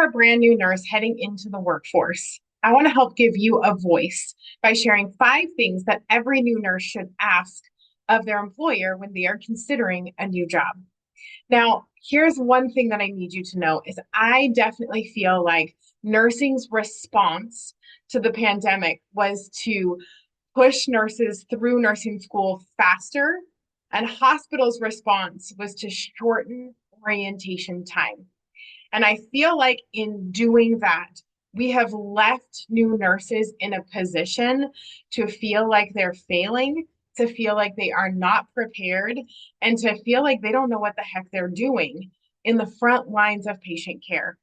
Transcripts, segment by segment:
are a brand new nurse heading into the workforce, I want to help give you a voice by sharing 5 things that every new nurse should ask of their employer when they are considering a new job. Now, here's one thing that I need you to know is I definitely feel like nursing's response to the pandemic was to push nurses through nursing school faster, and hospitals' response was to shorten orientation time. And I feel like in doing that, we have left new nurses in a position to feel like they're failing, to feel like they are not prepared, and to feel like they don't know what the heck they're doing in the front lines of patient care.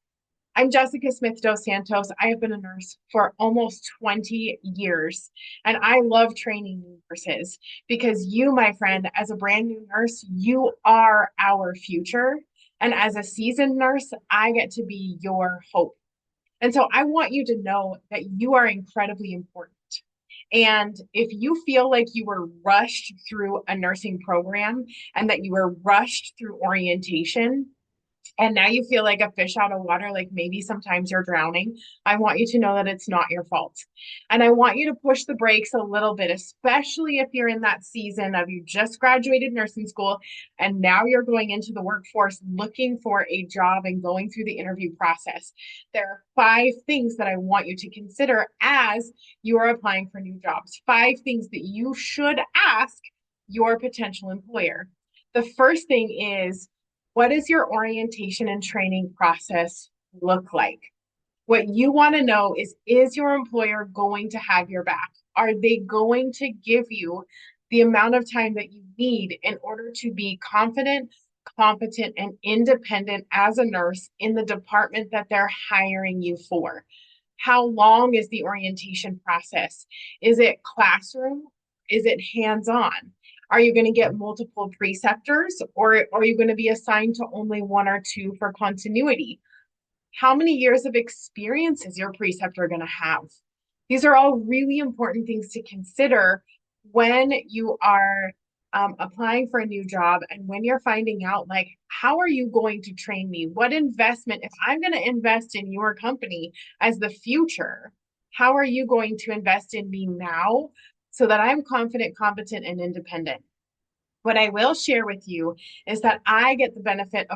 I'm Jessica Smith Dos Santos. I have been a nurse for almost 20 years, and I love training new nurses because you, my friend, as a brand new nurse, you are our future. And as a seasoned nurse, I get to be your hope. And so I want you to know that you are incredibly important. And if you feel like you were rushed through a nursing program and that you were rushed through orientation, and now you feel like a fish out of water, like maybe sometimes you're drowning, I want you to know that it's not your fault. And I want you to push the brakes a little bit, especially if you're in that season of you just graduated nursing school and now you're going into the workforce looking for a job and going through the interview process. There are 5 things that I want you to consider as you are applying for new jobs. 5 things that you should ask your potential employer. The first thing is, what does your orientation and training process look like? What you want to know is your employer going to have your back? Are they going to give you the amount of time that you need in order to be confident, competent, and independent as a nurse in the department that they're hiring you for? How long is the orientation process? Is it classroom? Is it hands-on? Are you going to get multiple preceptors, or are you going to be assigned to only 1 or 2 for continuity? How many years of experience is your preceptor going to have? These are all really important things to consider when you are applying for a new job and when you're finding out, like, how are you going to train me? What investment, if I'm going to invest in your company as the future, how are you going to invest in me now so that I'm confident, competent, and independent? What I will share with you is that I get the benefit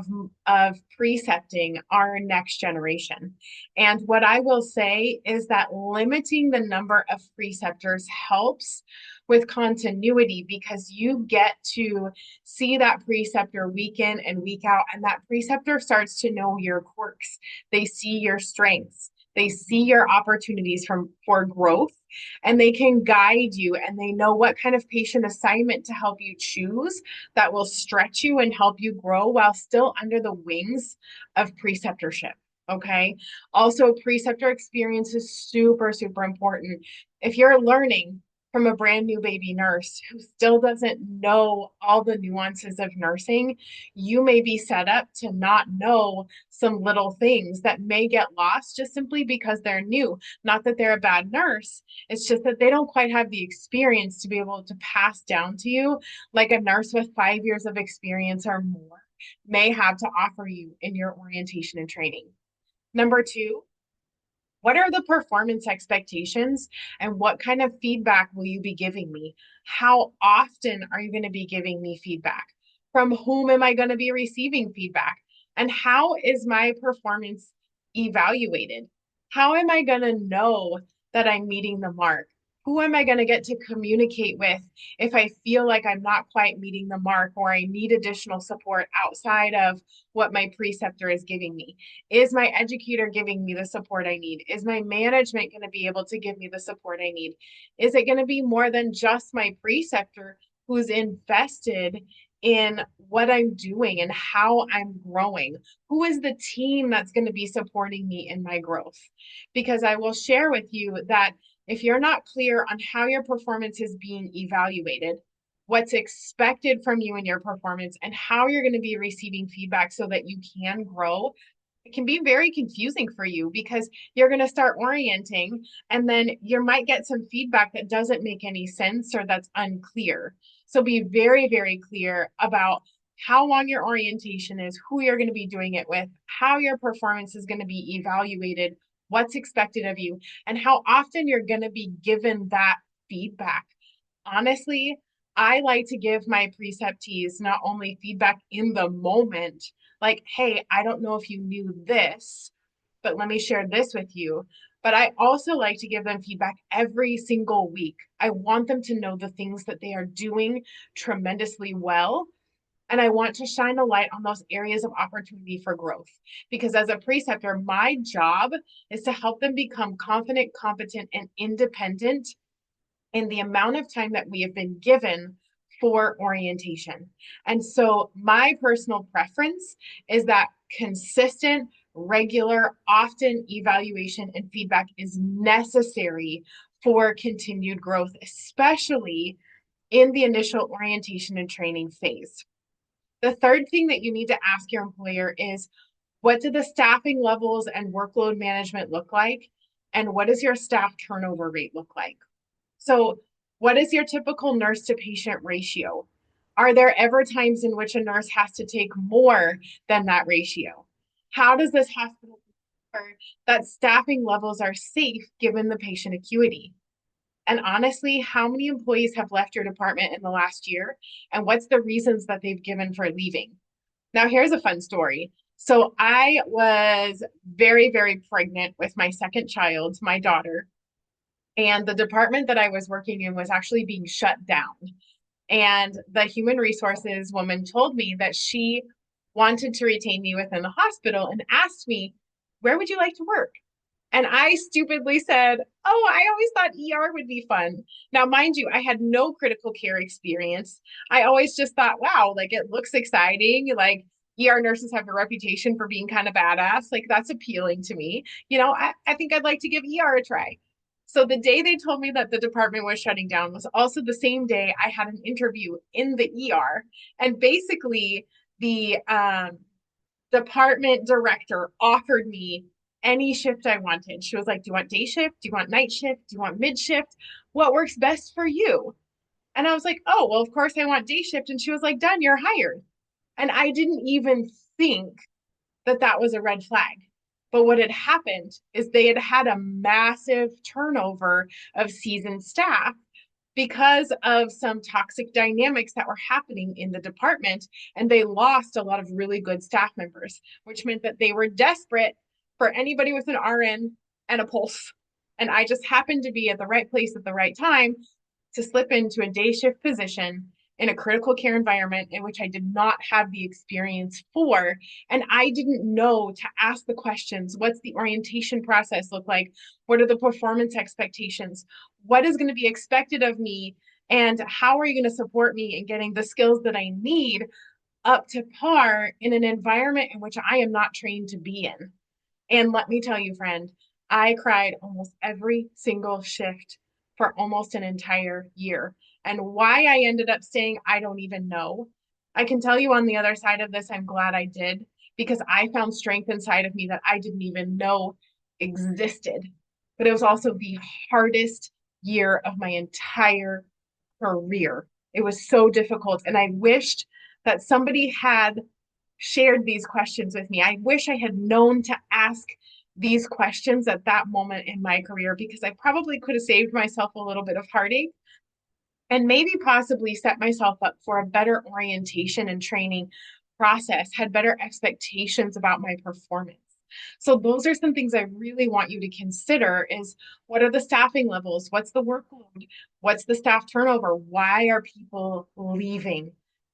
of precepting our next generation. And what I will say is that limiting the number of preceptors helps with continuity because you get to see that preceptor week in and week out, and that preceptor starts to know your quirks. They see your strengths. They see your opportunities for growth, and they can guide you, and they know what kind of patient assignment to help you choose that will stretch you and help you grow while still under the wings of preceptorship. Okay. Also, preceptor experience is super, super important. If you're learning from a brand new baby nurse who still doesn't know all the nuances of nursing, you may be set up to not know some little things that may get lost just simply because they're new. Not that they're a bad nurse, it's just that they don't quite have the experience to be able to pass down to you like a nurse with 5 years of experience or more may have to offer you in your orientation and training. Number 2, what are the performance expectations and what kind of feedback will you be giving me? How often are you going to be giving me feedback? From whom am I going to be receiving feedback? And how is my performance evaluated? How am I going to know that I'm meeting the mark? Who am I going to get to communicate with if I feel like I'm not quite meeting the mark or I need additional support outside of what my preceptor is giving me? Is my educator giving me the support I need? Is my management going to be able to give me the support I need? Is it going to be more than just my preceptor who's invested in what I'm doing and how I'm growing? Who is the team that's going to be supporting me in my growth? Because I will share with you that if you're not clear on how your performance is being evaluated, what's expected from you in your performance, and how you're going to be receiving feedback so that you can grow, it can be very confusing for you because you're going to start orienting and then you might get some feedback that doesn't make any sense or that's unclear. So be very, very clear about how long your orientation is, who you're going to be doing it with, how your performance is going to be evaluated, what's expected of you, and how often you're going to be given that feedback. Honestly, I like to give my preceptees not only feedback in the moment, like, hey, I don't know if you knew this, but let me share this with you. But I also like to give them feedback every single week. I want them to know the things that they are doing tremendously well, and I want to shine a light on those areas of opportunity for growth. Because as a preceptor, my job is to help them become confident, competent, and independent in the amount of time that we have been given for orientation. And so my personal preference is that consistent, regular, often evaluation and feedback is necessary for continued growth, especially in the initial orientation and training phase. The third thing that you need to ask your employer is, what do the staffing levels and workload management look like? And what does your staff turnover rate look like? So, what is your typical nurse to patient ratio? Are there ever times in which a nurse has to take more than that ratio? How does this hospital ensure that staffing levels are safe given the patient acuity? And honestly, how many employees have left your department in the last year? And what's the reasons that they've given for leaving? Now, here's a fun story. So, I was very, very pregnant with my second child, my daughter, and the department that I was working in was actually being shut down. And the human resources woman told me that she wanted to retain me within the hospital and asked me, where would you like to work? And I stupidly said, oh, I always thought ER would be fun. Now, mind you, I had no critical care experience. I always just thought, wow, like it looks exciting. Like ER nurses have a reputation for being kind of badass. Like that's appealing to me. I think I'd like to give ER a try. So the day they told me that the department was shutting down was also the same day I had an interview in the ER. And basically, the department director offered me any shift I wanted. She was like, do you want day shift? Do you want night shift? Do you want mid shift? What works best for you? And I was like, oh, well, of course I want day shift. And she was like, done, you're hired. And I didn't even think that that was a red flag. But what had happened is they had had a massive turnover of seasoned staff because of some toxic dynamics that were happening in the department. And they lost a lot of really good staff members, which meant that they were desperate for anybody with an RN and a pulse. And I just happened to be at the right place at the right time to slip into a day shift position in a critical care environment in which I did not have the experience for. And I didn't know to ask the questions. What's the orientation process look like? What are the performance expectations? What is going to be expected of me? And how are you going to support me in getting the skills that I need up to par in an environment in which I am not trained to be in? And let me tell you, friend, I cried almost every single shift for almost an entire year. And why I ended up staying, I don't even know. I can tell you on the other side of this, I'm glad I did because I found strength inside of me that I didn't even know existed. But it was also the hardest year of my entire career. It was so difficult. And I wished that somebody had shared these questions with me. I wish I had known to ask these questions at that moment in my career because I probably could have saved myself a little bit of heartache and maybe possibly set myself up for a better orientation and training process, had better expectations about my performance. So those are some things I really want you to consider is, what are the staffing levels? What's the workload? What's the staff turnover? Why are people leaving?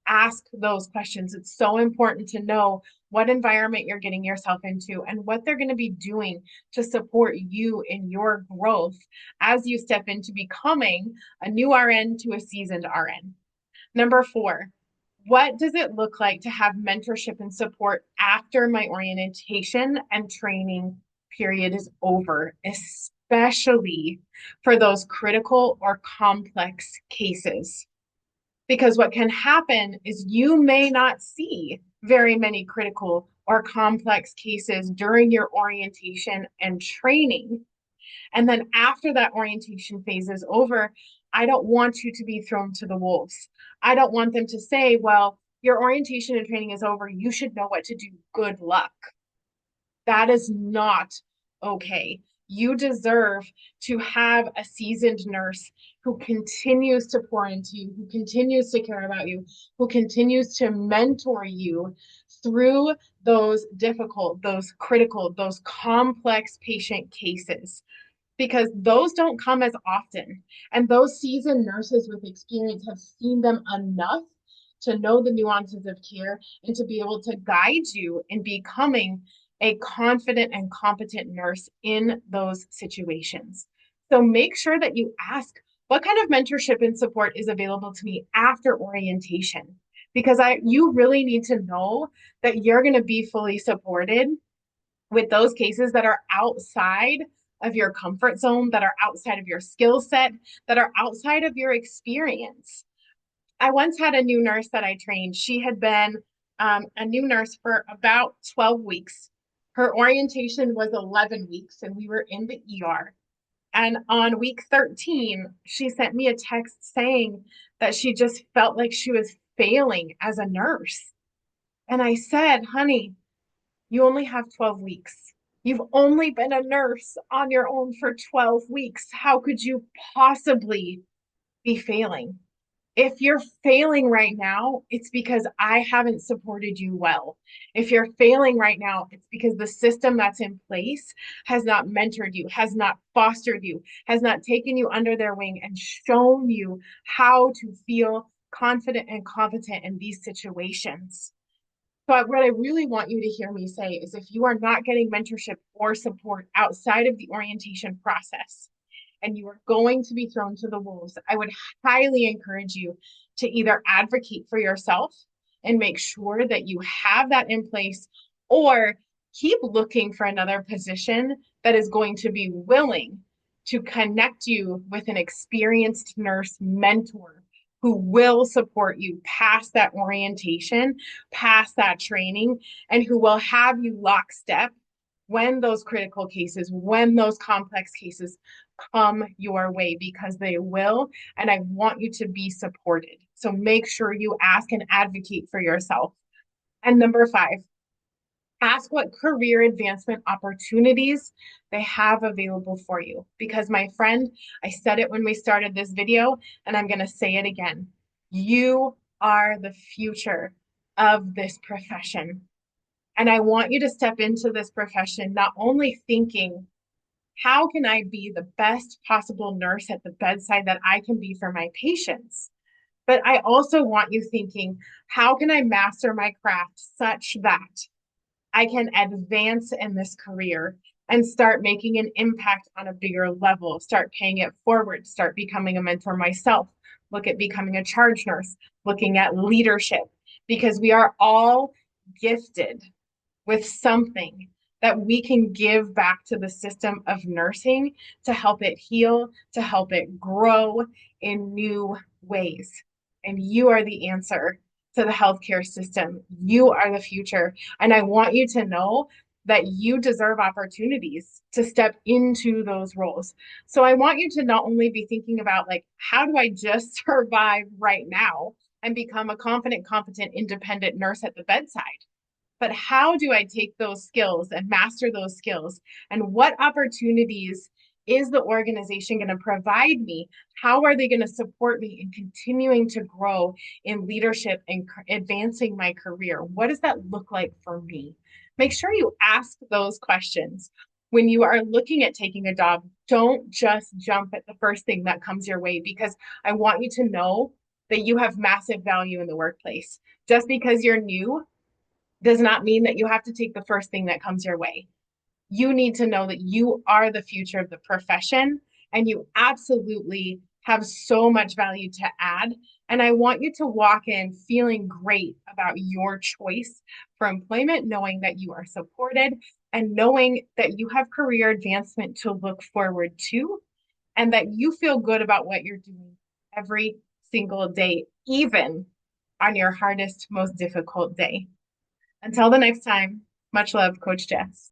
Ask those questions. It's so important to know what environment you're getting yourself into and what they're going to be doing to support you in your growth as you step into becoming a new RN to a seasoned RN. Number 4, what does it look like to have mentorship and support after my orientation and training period is over, especially for those critical or complex cases? Because what can happen is you may not see very many critical or complex cases during your orientation and training. And then after that orientation phase is over, I don't want you to be thrown to the wolves. I don't want them to say, well, Your orientation and training is over. You should know what to do. Good luck. That is not okay. You deserve to have a seasoned nurse who continues to pour into you, who continues to care about you, who continues to mentor you through those difficult, those critical, those complex patient cases, because those don't come as often. And those seasoned nurses with experience have seen them enough to know the nuances of care and to be able to guide you in becoming a confident and competent nurse in those situations. So make sure that you ask what kind of mentorship and support is available to me after orientation, because you really need to know that you're going to be fully supported with those cases that are outside of your comfort zone, that are outside of your skill set, that are outside of your experience. I once had a new nurse that I trained. She had been a new nurse for about 12 weeks. Her orientation was 11 weeks, and we were in the ER. And on week 13, she sent me a text saying that she just felt like she was failing as a nurse. And I said, honey, you only have 12 weeks. You've only been a nurse on your own for 12 weeks. How could you possibly be failing? If you're failing right now, it's because I haven't supported you well. If you're failing right now, it's because the system that's in place has not mentored you, has not fostered you, has not taken you under their wing and shown you how to feel confident and competent in these situations. But what I really want you to hear me say is if you are not getting mentorship or support outside of the orientation process and you are going to be thrown to the wolves, I would highly encourage you to either advocate for yourself and make sure that you have that in place, or keep looking for another position that is going to be willing to connect you with an experienced nurse mentor who will support you past that orientation, past that training, and who will have you lockstep when those critical cases, when those complex cases come your way, because they will. And I want you to be supported. So make sure you ask and advocate for yourself. And number 5, ask what career advancement opportunities they have available for you. Because my friend, I said it when we started this video, and I'm going to say it again. You are the future of this profession. And I want you to step into this profession not only thinking, how can I be the best possible nurse at the bedside that I can be for my patients? But I also want you thinking, how can I master my craft such that I can advance in this career and start making an impact on a bigger level, start paying it forward, start becoming a mentor myself, look at becoming a charge nurse, looking at leadership, because we are all gifted with something that we can give back to the system of nursing to help it heal, to help it grow in new ways. And you are the answer to the healthcare system. You are the future. And I want you to know that you deserve opportunities to step into those roles. So I want you to not only be thinking about, like, how do I just survive right now and become a confident, competent, independent nurse at the bedside, but how do I take those skills and master those skills? And what opportunities is the organization going to provide me? How are they going to support me in continuing to grow in leadership and advancing my career? What does that look like for me? Make sure you ask those questions. When you are looking at taking a job, don't just jump at the first thing that comes your way, because I want you to know that you have massive value in the workplace. Just because you're new does not mean that you have to take the first thing that comes your way. You need to know that you are the future of the profession, and you absolutely have so much value to add. And I want you to walk in feeling great about your choice for employment, knowing that you are supported and knowing that you have career advancement to look forward to, and that you feel good about what you're doing every single day, even on your hardest, most difficult day. Until the next time, much love, Coach Jess.